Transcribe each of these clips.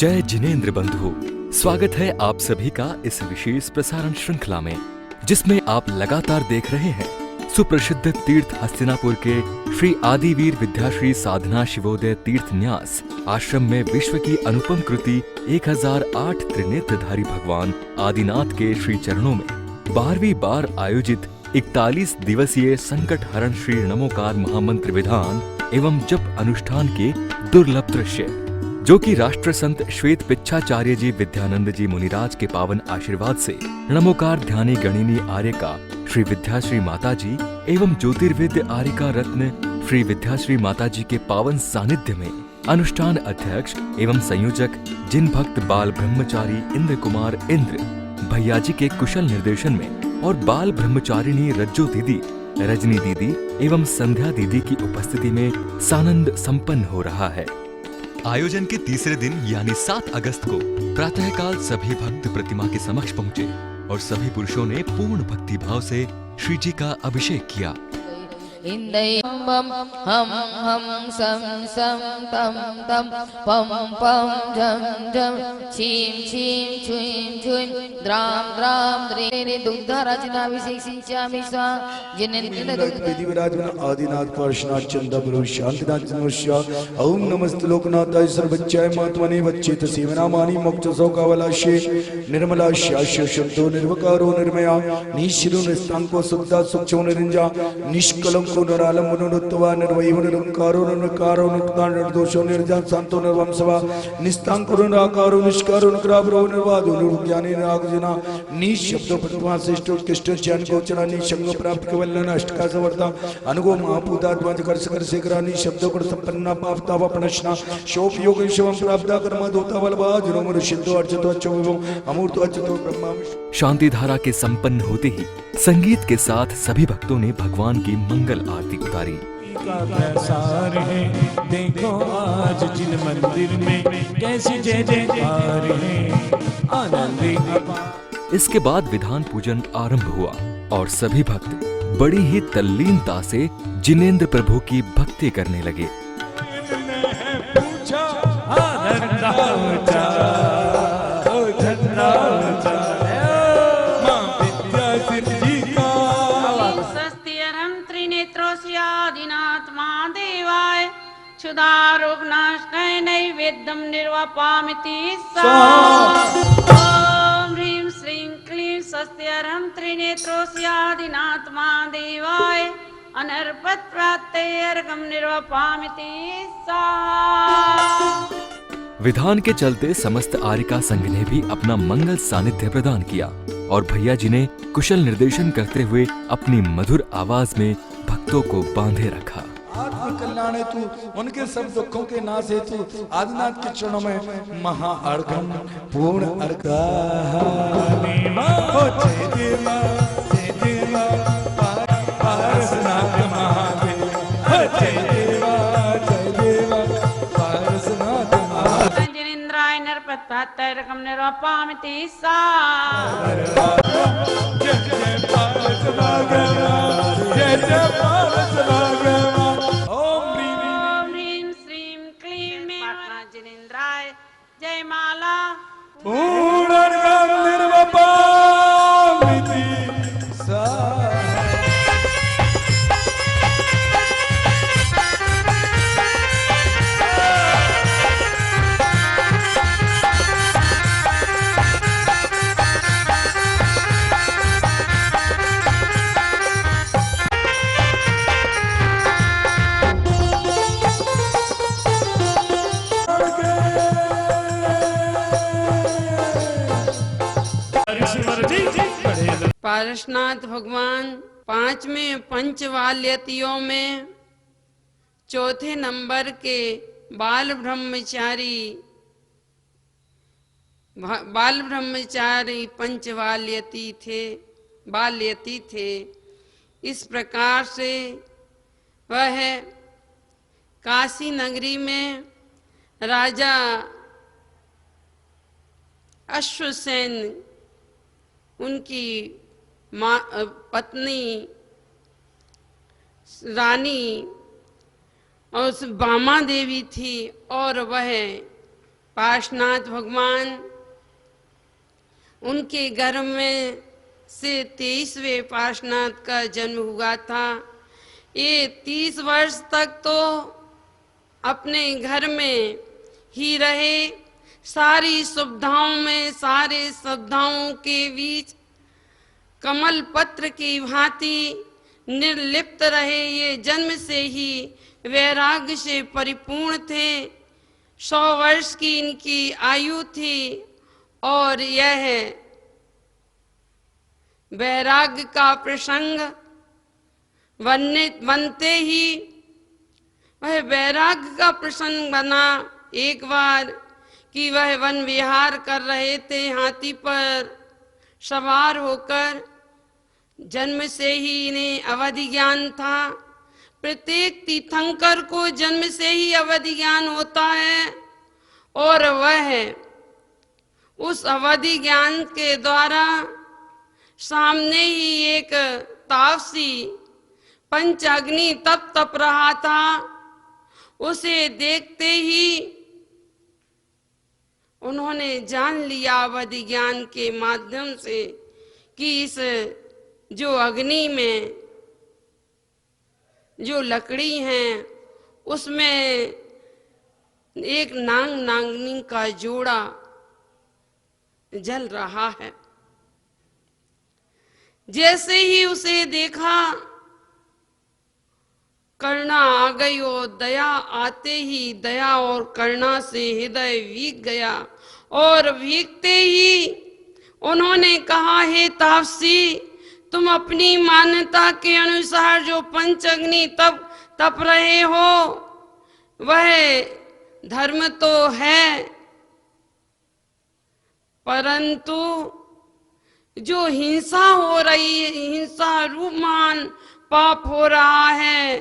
जय जिनेंद्र बंधु, स्वागत है आप सभी का इस विशेष प्रसारण श्रृंखला में, जिसमें आप लगातार देख रहे हैं सुप्रसिद्ध तीर्थ हस्तिनापुर के श्री आदिवीर विद्याश्री साधना शिवोदय तीर्थ न्यास आश्रम में विश्व की अनुपम कृति 1008 त्रिनेत्रधारी भगवान आदिनाथ के श्री चरणों में 12वीं बार आयोजित 41 दिवसीय संकट हरण श्री नमोकार महामंत्र विधान एवं जप अनुष्ठान के दुर्लभ दृश्य, जो कि राष्ट्र संत श्वेत पिच्छाचार्य जी विद्यानंद जी मुनिराज के पावन आशीर्वाद से नमोकार ध्यानी गणिनी आर्यका श्री विद्याश्री माता जी एवं ज्योतिर्विद्य आर्यका रत्न श्री विद्याश्री माता जी के पावन सानिध्य में अनुष्ठान अध्यक्ष एवं संयोजक जिन भक्त बाल ब्रह्मचारी इंद्र कुमार इंद्र भैया जी के कुशल निर्देशन में और बाल ब्रह्मचारिणी रज्जो दीदी, रजनी दीदी एवं संध्या दीदी की उपस्थिति में सानंद संपन्न हो रहा है। आयोजन के तीसरे दिन यानी 7 अगस्त को प्रातःकाल सभी भक्त प्रतिमा के समक्ष पहुँचे और सभी पुरुषों ने पूर्ण भक्ति भाव से श्री जी का अभिषेक किया। इंदैवम हम सम सम तम तम पम पम झम झम छीम छीम छुईम छुईम द्राम द्राम द्रे दुग्धराजनाभिषेकामि स्वा जिनेन्द्र विधि विराजमान आदिनाथ पार्श्वनाथ चंद्र शांतिनाथ नमस्या ओम नमस्ते लोकनाथाय सर्वज्ञाय महात्मने वच्चेत सेवनामानि मोक्षसो कावलाशे निर्मलाश्याश्य शुद्धो निर्वकारो निर्मया निशिरो निस्तांको शुद्धा सूक्ष्मो निरंजा निष्कलंक नरालम मनोनुत्वा निर्वैव निरंकारो निर्कारो नित्तान निर्दोषो निर्जान शांतो निर्वंशवा निस्तांको निराकारो निष्कारो निग्राभरो निर्वादो निर्ज्ञानी निरागजना निशब्दो प्रतिमा श्रेष्ठ उत्कृष्ट ज्ञान गोचरा निशंग प्राप्त केवल अष्टका सवर्ता अनुगो महापूतात्मा कर्ष कर शेखरा निशब्दो कर संपन्ना पापताव अपनश्ना शोभ योग शिवम प्राप्ता कर्म दोता बलवा जिनोमर सिद्धो अर्चतो अच्छो अमूर्तो अच्छतो ब्रह्मा। शांति धारा के संपन्न होते ही संगीत के साथ सभी भक्तों ने भगवान की मंगल आरती उतारी। का प्रसार है देखो आज जिन मंदिर में कैसी जय जयकार है आनंद। इसके बाद विधान पूजन आरंभ हुआ और सभी भक्त बड़ी ही तल्लीनता से जिनेंद्र प्रभु की भक्ति करने लगे। क्षुधारोगनाशनाय नैवेद्यं निर्वापयामि ओम ह्रीं श्रीं क्लीं स्वस्त्यर्हं त्रिनेत्रोऽस्य आदिनात्मा देवाय अनर्पत्प्राप्त्यर्घं निर्वापयामि विधान के चलते समस्त आर्यका संघ ने भी अपना मंगल सानिध्य प्रदान किया और भैया जी ने कुशल निर्देशन करते हुए अपनी मधुर आवाज में भक्तों को बांधे रखा। आत्म कल्याण हेतु उनके सब दुखों के नाश हेतु आदिनाथ के चरणों में महा अर्घम पूर्ण अर्घा जिनेन्द्राय नरपत्पात्रकं निर्वापयामि जय माला पारसनाथ भगवान 5वें पंचवाल्यतियों में चौथे नंबर के बाल ब्रह्मचारी पंचवाल्यति थे। इस प्रकार से वह काशी नगरी में राजा अश्वसेन उनकी पत्नी रानी और बामा देवी थी और वह पार्श्वनाथ भगवान, उनके गर्भ में से 23वें पार्श्वनाथ का जन्म हुआ था। ये 30 वर्ष तक तो अपने घर में ही रहे, सारी सुविधाओं में, सारे सुविधाओं के बीच कमल पत्र की भांति निर्लिप्त रहे। ये जन्म से ही वैराग्य से परिपूर्ण थे। 100 वर्ष की इनकी आयु थी और यह वैराग्य का प्रसंग बनते ही वह वैराग्य का प्रसंग बना। एक बार कि वह वन विहार कर रहे थे हाथी पर सवार होकर। जन्म से ही इन्हें अवधि ज्ञान था। प्रत्येक तीर्थंकर को जन्म से ही अवधि ज्ञान होता है और वह उस अवधि ज्ञान के द्वारा सामने ही एक तापसी पंच अग्नि तप रहा था। उसे देखते ही उन्होंने जान लिया अवधि ज्ञान के माध्यम से कि इस जो अग्नि में जो लकड़ी है उसमें एक नांग नांगनी का जोड़ा जल रहा है। जैसे ही उसे देखा करुणा आ गई और दया आते ही दया और करुणा से हृदय भीग गया और भीगते ही उन्होंने कहा, हे तापसी, तुम अपनी मान्यता के अनुसार जो पंच अग्नि तप रहे हो वह धर्म तो है, परंतु जो हिंसा हो रही है, हिंसा रूप महान पाप हो रहा है,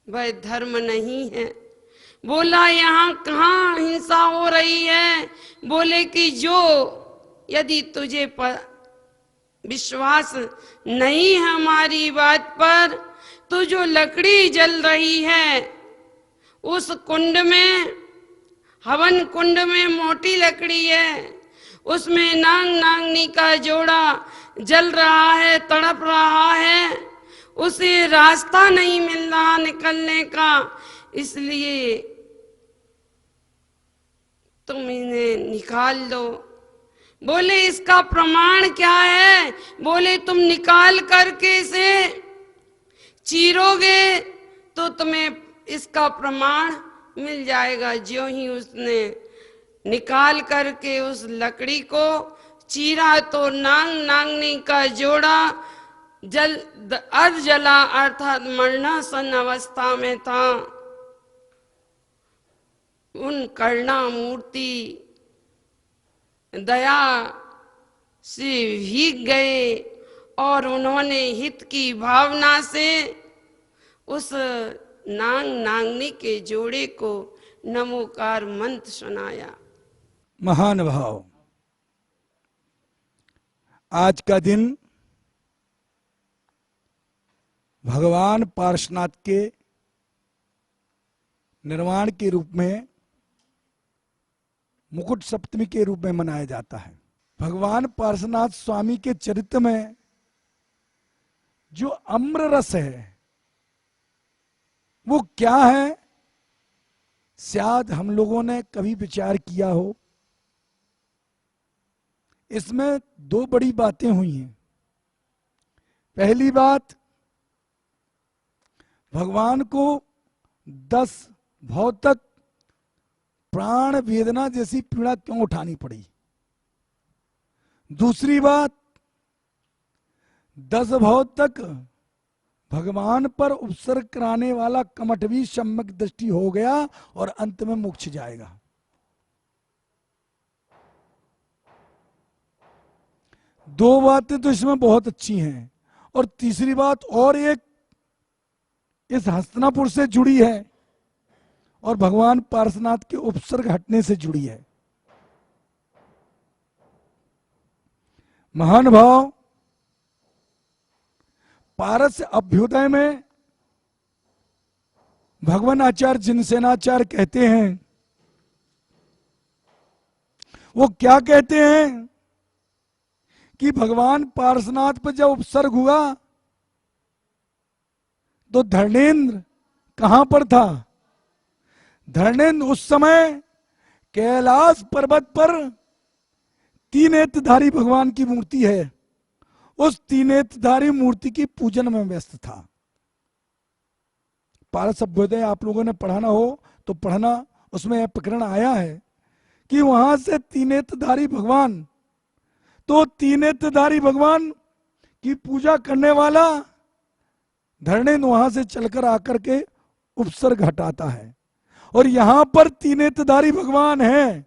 वह धर्म नहीं है। बोला, यहाँ कहाँ हिंसा हो रही है? बोले कि जो यदि तुझे विश्वास नहीं है हमारी बात पर, तो जो लकड़ी जल रही है उस कुंड में, हवन कुंड में मोटी लकड़ी है, उसमें नांग नांगनी का जोड़ा जल रहा है, तड़प रहा है, उसे रास्ता नहीं मिल रहा निकलने का, इसलिए तुम इन्हें निकाल दो। बोले, इसका प्रमाण क्या है? बोले, तुम निकाल करके इसे चीरोगे तो तुम्हें इसका प्रमाण मिल जाएगा। ज्यों ही उसने निकाल करके उस लकड़ी को चीरा तो नांग नांगनी का जोड़ा अर्ध जला अर्थात मरणासन अवस्था में था। उन करुणा मूर्ति दया से भीग गए और उन्होंने हित की भावना से उस नांग नांगनी के जोड़े को नमोकार मंत्र सुनाया। महान भाव, आज का दिन भगवान पार्श्वनाथ के निर्वाण के रूप में, मुकुट सप्तमी के रूप में मनाया जाता है। भगवान पार्श्वनाथ स्वामी के चरित्र में जो अम्र रस है वो क्या है, शायद हम लोगों ने कभी विचार किया हो। इसमें दो बड़ी बातें हुई हैं। पहली बात, भगवान को 10 भाव तक प्राण वेदना जैसी पीड़ा क्यों उठानी पड़ी। दूसरी बात, 10 भाव तक भगवान पर उपसर्ग कराने वाला कमठ भी सम्यक दृष्टि हो गया और अंत में मोक्ष जाएगा। दो बातें तो इसमें बहुत अच्छी हैं और तीसरी बात और एक इस हस्तिनापुर से जुड़ी है और भगवान पार्श्वनाथ के उपसर्ग हटने से जुड़ी है। महान भाव, पारस अभ्युदय में भगवान आचार्य जिनसेनाचार्य कहते हैं, वो क्या कहते हैं कि भगवान पार्श्वनाथ पर जब उपसर्ग हुआ तो धर्मेंद्र कहां पर था? धर्मेंद्र उस समय कैलाश पर्वत पर तीन नेत्रधारी भगवान की मूर्ति है, उस तीन नेत्रधारी मूर्ति की पूजन में व्यस्त था। पारस अभ्युदय आप लोगों ने पढ़ाना हो तो पढ़ना, उसमें यह प्रकरण आया है कि वहां से तीन नेत्रधारी भगवान, तो तीन नेत्रधारी भगवान की पूजा करने वाला धर्मेंद्र वहां से चलकर आकर के उपसर्ग हटाता है, और यहां पर तीन नेत्रधारी भगवान हैं,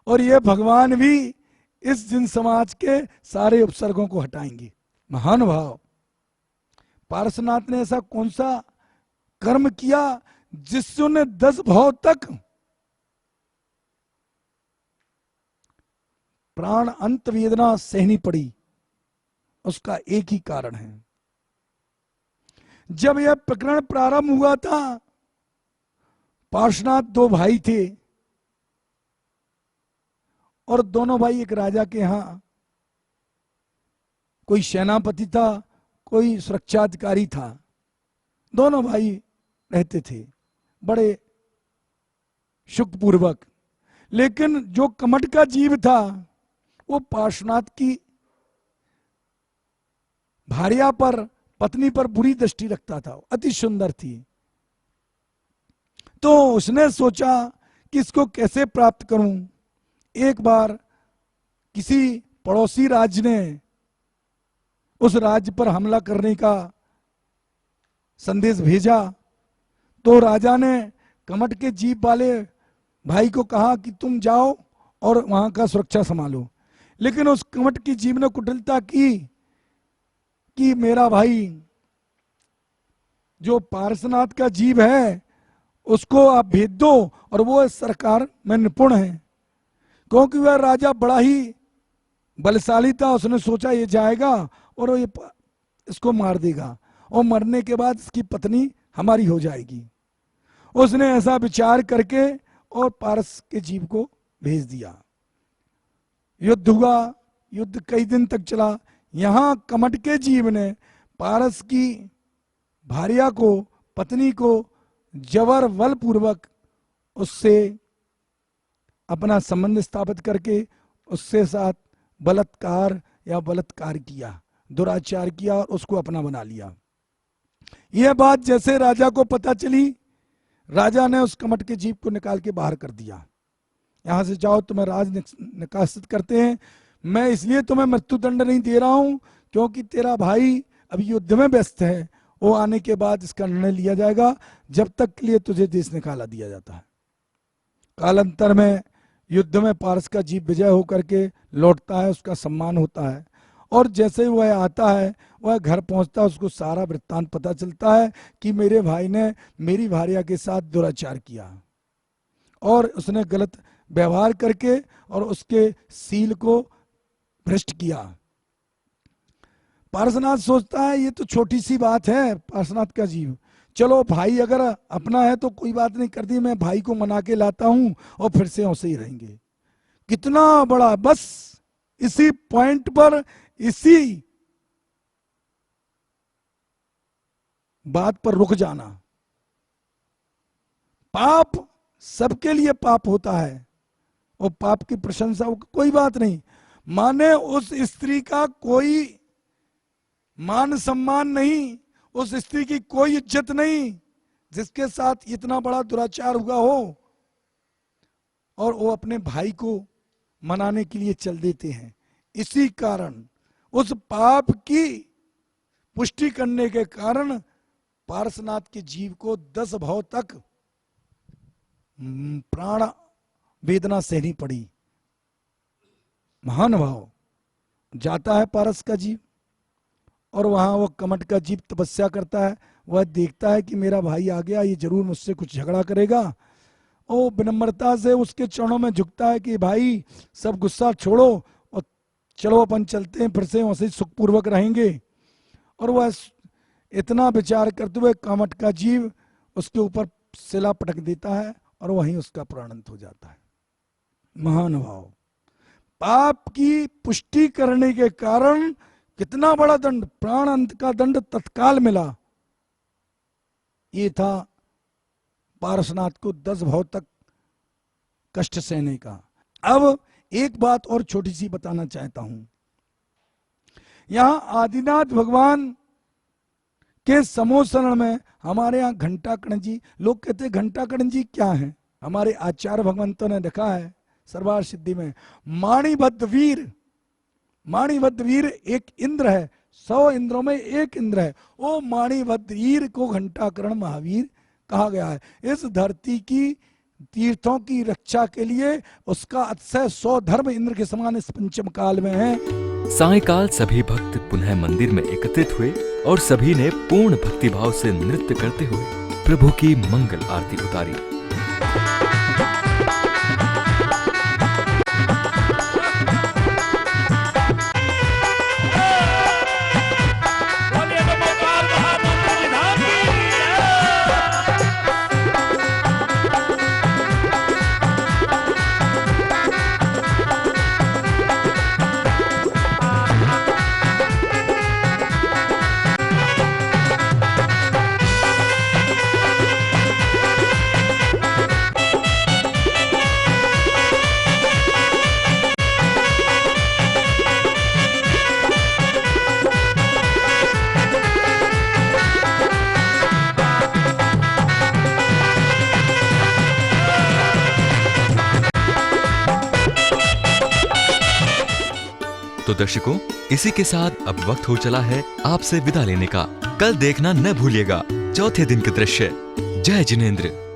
और ये भगवान भी इस जिन समाज के सारे उपसर्गों को हटाएंगे। महान भाव, पार्श्वनाथ ने ऐसा कौन सा कर्म किया जिससे उन्हें 10 भाव तक प्राण अंत वेदना सहनी पड़ी? उसका एक ही कारण है। जब यह प्रकरण प्रारंभ हुआ था, पार्श्वनाथ 2 भाई थे, और दोनों भाई एक राजा के यहां, कोई सेनापति था, कोई सुरक्षाधिकारी था। दोनों भाई रहते थे बड़े सुखपूर्वक, लेकिन जो कमट का जीव था वो पार्श्वनाथ की भार्या पर, पत्नी पर बुरी दृष्टि रखता था। अति सुंदर थी, तो उसने सोचा कि इसको कैसे प्राप्त करूं। एक बार किसी पड़ोसी राज्य ने उस राज्य पर हमला करने का संदेश भेजा, तो राजा ने कमट के जीप वाले भाई को कहा कि तुम जाओ और वहां का सुरक्षा संभालो। लेकिन उस कमट की जीप ने कुटिलता की कि मेरा भाई जो पार्श्वनाथ का जीव है उसको आप भेज दो, और वो सरकार में निपुण है। क्योंकि वह राजा बड़ा ही बलशाली था, उसने सोचा ये जाएगा और ये इसको मार देगा, और मरने के बाद इसकी पत्नी हमारी हो जाएगी। उसने ऐसा विचार करके और पारस के जीव को भेज दिया। युद्ध हुआ, युद्ध कई दिन तक चला। यहां कमट के जीव ने पारस की भार्या को, पत्नी को जबर बलपूर्वक उससे अपना संबंध स्थापित करके उससे साथ बलात्कार या बलात्कार किया, दुराचार किया और उसको अपना बना लिया। यह बात जैसे राजा को पता चली, राजा ने उस कमट के जीव को निकाल के बाहर कर दिया। यहां से जाओ, तुम्हें राज निकासित करते हैं। मैं इसलिए तुम्हें मृत्युदंड नहीं दे रहा हूं क्योंकि तेरा भाई अभी युद्ध में व्यस्त है, वो आने के बाद इसका निर्णय लिया जाएगा, जब तक के लिए तुझे देश निकाला दिया जाता है। कालांतर में युद्ध में पारस का जीव विजय होकर के लौटता है, उसका सम्मान होता है, और जैसे ही वह आता है, वह घर पहुंचता है, उसको सारा वृत्तांत पता चलता है कि मेरे भाई ने मेरी भार्या के साथ दुराचार किया और उसने गलत व्यवहार करके और उसके सील को भ्रष्ट किया। पार्श्वनाथ सोचता है ये तो छोटी सी बात है, पार्श्वनाथ का जीव, चलो भाई अगर अपना है तो कोई बात नहीं, कर दी, मैं भाई को मना के लाता हूं और फिर से ऐसे ही रहेंगे। कितना बड़ा, बस इसी पॉइंट पर, इसी बात पर रुक जाना। पाप सबके लिए पाप होता है, और पाप की प्रशंसा कोई बात नहीं, माने उस स्त्री का कोई मान सम्मान नहीं, उस स्त्री की कोई इज्जत नहीं जिसके साथ इतना बड़ा दुराचार हुआ हो, और वो अपने भाई को मनाने के लिए चल देते हैं। इसी कारण उस पाप की पुष्टि करने के कारण पार्श्वनाथ के जीव को 10 भाव तक प्राण वेदना सहनी पड़ी। महान भाव, जाता है पारस का जीव और वहां वो कमट का जीव तपस्या करता है। वह देखता है कि मेरा भाई आ गया, ये जरूर मुझसे कुछ झगड़ा करेगा। वो विनम्रता से उसके चरणों में झुकता है कि भाई सब गुस्सा छोड़ो और चलो अपन चलते हैं, फिर से वैसे सुखपूर्वक रहेंगे। और वह इतना विचार करते हुए कामट का जीव उसके ऊपर शिला पटक देता है और वहीं उसका प्राणांत हो जाता है। महानुभाव, पाप की पुष्टि करने के कारण कितना बड़ा दंड, प्राण अंत का दंड तत्काल मिला। ये था पार्श्वनाथ को 10 भाव तक कष्ट सहने का। अब एक बात और छोटी सी बताना चाहता हूं। यहां आदिनाथ भगवान के समोसरण में हमारे यहाँ घंटाकर्ण जी, लोग कहते हैं घंटाकर्ण जी क्या है? हमारे आचार्य भगवंतों ने लिखा है सर्वार सिद्धि में, माणिबद्ध वीर। माणिबद्ध वीर एक इंद्र है, 100 इंद्रों में एक इंद्र है। वो माणिबद्ध वीर को घंटाकर्ण महावीर कहा गया है। इस धरती की तीर्थों की रक्षा के लिए उसका अतिशय 100 धर्म इंद्र के समान इस पंचम काल में है। सायकाल सभी भक्त पुनः मंदिर में एकत्रित हुए और सभी ने पूर्ण भक्तिभाव से नृत्य करते हुए प्रभु की मंगल आरती उतारी। तो दर्शकों, इसी के साथ अब वक्त हो चला है आपसे विदा लेने का। कल देखना न भूलिएगा चौथे दिन का दृश्य। जय जिनेंद्र।